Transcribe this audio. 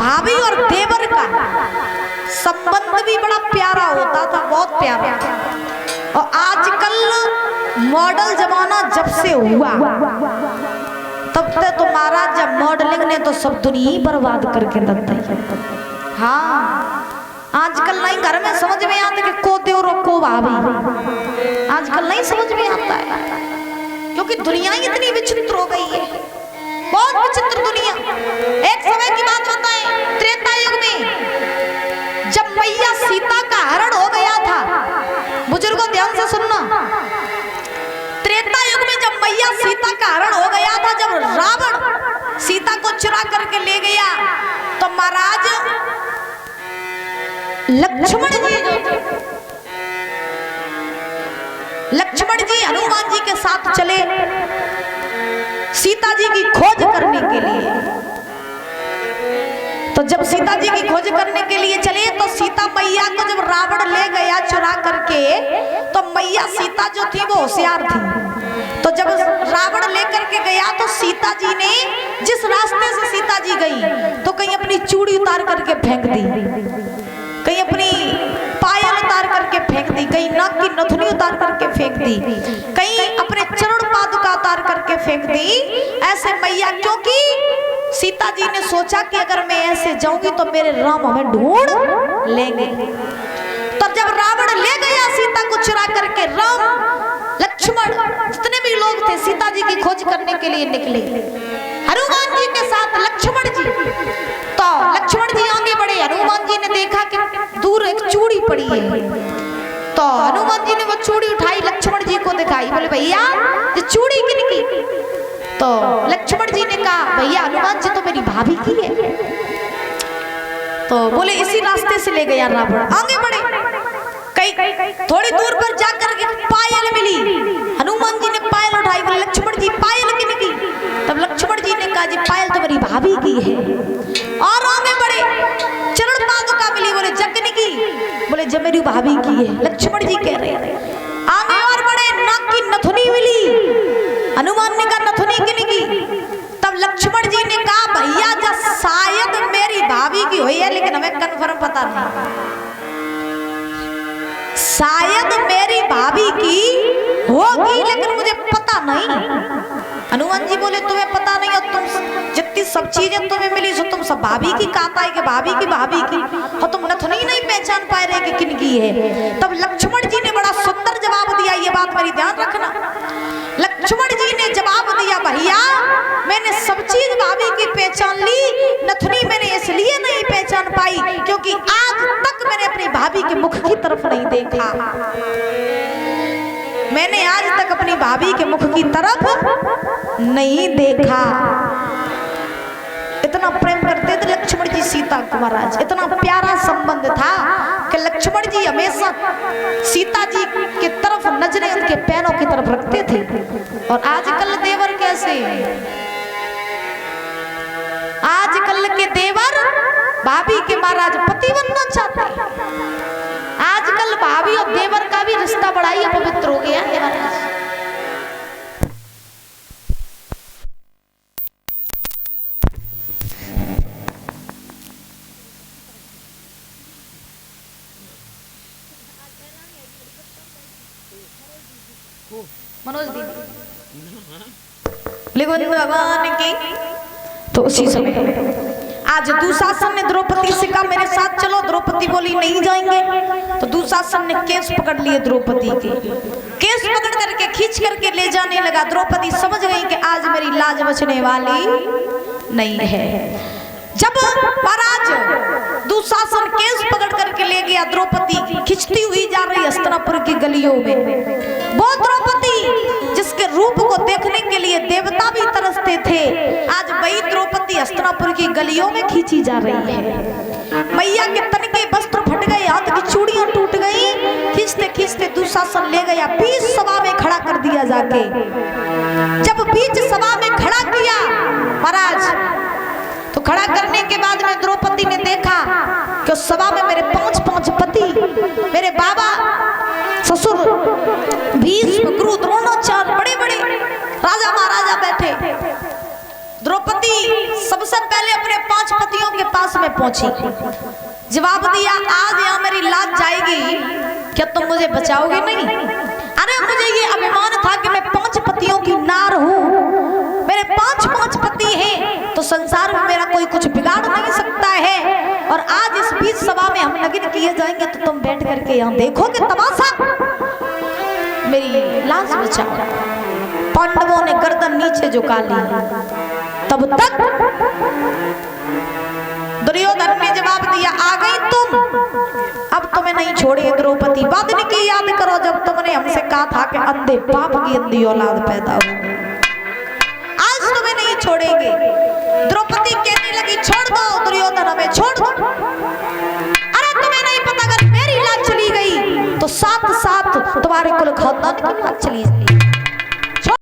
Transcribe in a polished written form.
भाभी और देवर का संबंध भी बड़ा प्यारा होता था, बहुत प्यारा। और आजकल मॉडल जमाना जब से हुआ तब से तो महाराज जब मॉडलिंग ने तो सब दुनिया ही बर्बाद करके रख दी। हाँ, आजकल नहीं घर में समझ में आता कि को देवरो को भाभी, आजकल नहीं समझ में आता है, क्योंकि दुनिया ही इतनी विचित्र हो गई है, बहुत विचित्र दुनिया। एक समय की बात बताएं, त्रेता युग में जब मैया सीता का हरण हो गया था, बुजुर्गों ध्यान से सुनना, त्रेता युग में जब मैया सीता का हरण हो गया था, जब रावण सीता को चुरा करके ले गया, तो महाराज लक्ष्मण जी हनुमान जी के साथ चले सीता जी की खोज करने के लिए। तो जब सीता जी की खोज करने के लिए चले तो सीता मैया को जब रावण ले गया चुरा करके, तो मैया सीता जो थी वो होशियार थी। तो जब रावण लेकर के गया तो सीता जी ने जिस रास्ते से सीता जी गई, तो कहीं अपनी चूड़ी उतार करके फेंक दी, कहीं अपनी पायल उतार करके फेंक दी, कहीं नाक की नथुनी उतार करके फेंक दी, कहीं अपने चरण पादुका उतार करके फेंक दी। ऐसे मैया, क्योंकि सीता जी ने सोचा कि अगर मैं ऐसे जाऊंगी तो मेरे राम हमें ढूंढ लेंगे। तब जब रावण ले गया सीता को चुरा करके, राम लक्ष्मण जितने भी लोग थे सीता जी की खोज करने के लिए निकले, हनुमान जी के साथ लक्ष्मण जी। तो लक्ष्मण जी आगे बढ़े, हनुमान जी ने देखा कि दूर एक चूड़ी पड़ी है, तो हनुमान जी ने वो चूड़ी उठाई, लक्ष्मण जी को दिखाई, बोले भैया ये चूड़ी किनकी? तो लक्ष्मण जी ने कहा भैया हनुमान जी तो मेरी भाभी की है। तो बोले इसी रास्ते से ले गया रावण। आगे बढ़े, कई थोड़ी दूर पर जाकर के पायल मिली, हनुमान जी ने पायल उठाई, बोले लक्ष्मण जी पायल किनकी? तब लक्ष्मण जी ने कहा जी पायल तो मेरी भाभी की है। और आगे बढ़े, चरण पादुका मिली, बोले जगन की? बोले जब मेरी भाभी की है, लक्ष्मण जी कह रहे हैं। आगे और बढ़े, नाक की नथुनी मिली, हनुमान ने कहा नथुनी किनकी? तब लक्ष्मण जी ने कहा भैया जब शायद मेरी भाभी की हुई है, लेकिन हमें कन्फर्म पता नहीं, शायद मेरी भाभी की होगी लेकिन मुझे पता नहीं। हनुमान जी बोले तुम्हें पता नहीं, और तुम जितनी सब चीजें तुम्हें मिली सो तुम सब भाभी की कहता है कि भाभी की, और तुम नथुनी नहीं पहचान पाए रहे कि किन की है। तब लक्ष्मण जी ने बड़ा सुंदर जवाब दिया, ये बात मेरी ध्यान रखना। लक्ष्मण जी ने जवाब दिया भैया मैंने सब चीज भाभी की पहचान ली, नथुनी मैंने इसलिए नहीं पहचान पाई क्योंकि आज तक मैंने अपनी भाभी के मुख की तरफ नहीं देखा, मैंने आज तक अपनी भाभी के मुख की तरफ नहीं देखा। इतना प्रेम करते थे लक्ष्मण जी सीता को महाराज, इतना प्यारा संबंध था कि लक्ष्मण जी हमेशा सीता जी की तरफ नजरें उनके पैरों की तरफ रखते थे। और आजकल देवर कैसे, आजकल के देवर भाभी के महाराज पति बनना चाहते हैं। आजकल भाभी और देवर का भी रिश्ता बड़ा ही अपवित्र हो गया है महाराज। मनोज दी भगवान की। तो उसी समय आज दुशासन ने द्रौपदी से कहा मेरे साथ चलो, द्रौपदी बोली नहीं जाएंगे। तो दुशासन ने केस पकड़ लिए द्रौपदी के, केस पकड़ करके खींच करके ले जाने लगा। द्रौपदी समझ गई कि आज मेरी लाज बचने वाली नहीं है। जब महाराज दुशासन केस पकड़ करके ले गया, द्रौपदी खिंचती हुई जा रही हस्तिनापुर की गलियों में। वो द्रौपदी जिसके रूप को देखने के लिए देवता भी तरसते थे, आज वही द्रौपदी हस्तिनापुर की गलियों में खींची जा रही है। मैया के तन के वस्त्र फट गए, हाथ की चूड़ियां टूट गई, खींचते खींचते दुशासन ले गया, बीच सभा में खड़ा कर दिया जाके। जब बीच सभा में खड़ा किया महाराज, तो खड़ा करने के बाद में द्रौपदी ने देखा कि उस सभा में मेरे पांच पति, मेरे बाबा, ससुर, भीष्म, गुरु, द्रोणाचार्य, बड़े बड़े राजा महाराजा बैठे। द्रौपदी सबसे पहले अपने 5 पतियों के पास में पहुंची, जवाब दिया आज यहाँ मेरी लाज जाएगी, क्या तुम मुझे बचाओगे नहीं? अरे मुझे ये अभिमान था कि मैं 5 पतियों की नार हूँ, मेरे 5 पति हैं, तो संसार में मेरा कोई कुछ बिगाड़ नहीं सकता है। और आज इस बीच सभा में हम नगिन किए जाएंगे तो तुम बैठ करके यहाँ देखोगे तमाशा, मेरी लाज बचाओ। पांडवों ने गर्दन नीचे झुका ली। तब तक दुर्योधन ने जवाब दिया आ गई तुम, अब तुम्हें नहीं छोड़े द्रौपदी। बदन की याद करो जब तुमने हमसे कहा था कि अंधे बाप की अंधी औलाद पैदा हो, आज तुम्हें नहीं छोड़ेंगे। द्रौपदी कहने लगी छोड़ दो दुर्योधन, हमें छोड़ दो। अरे तुम्हें नहीं पता अगर मेरी लाज चली गई तो साथ साथ तुम्हारे कुल खानदान की लाज चली जाएगी।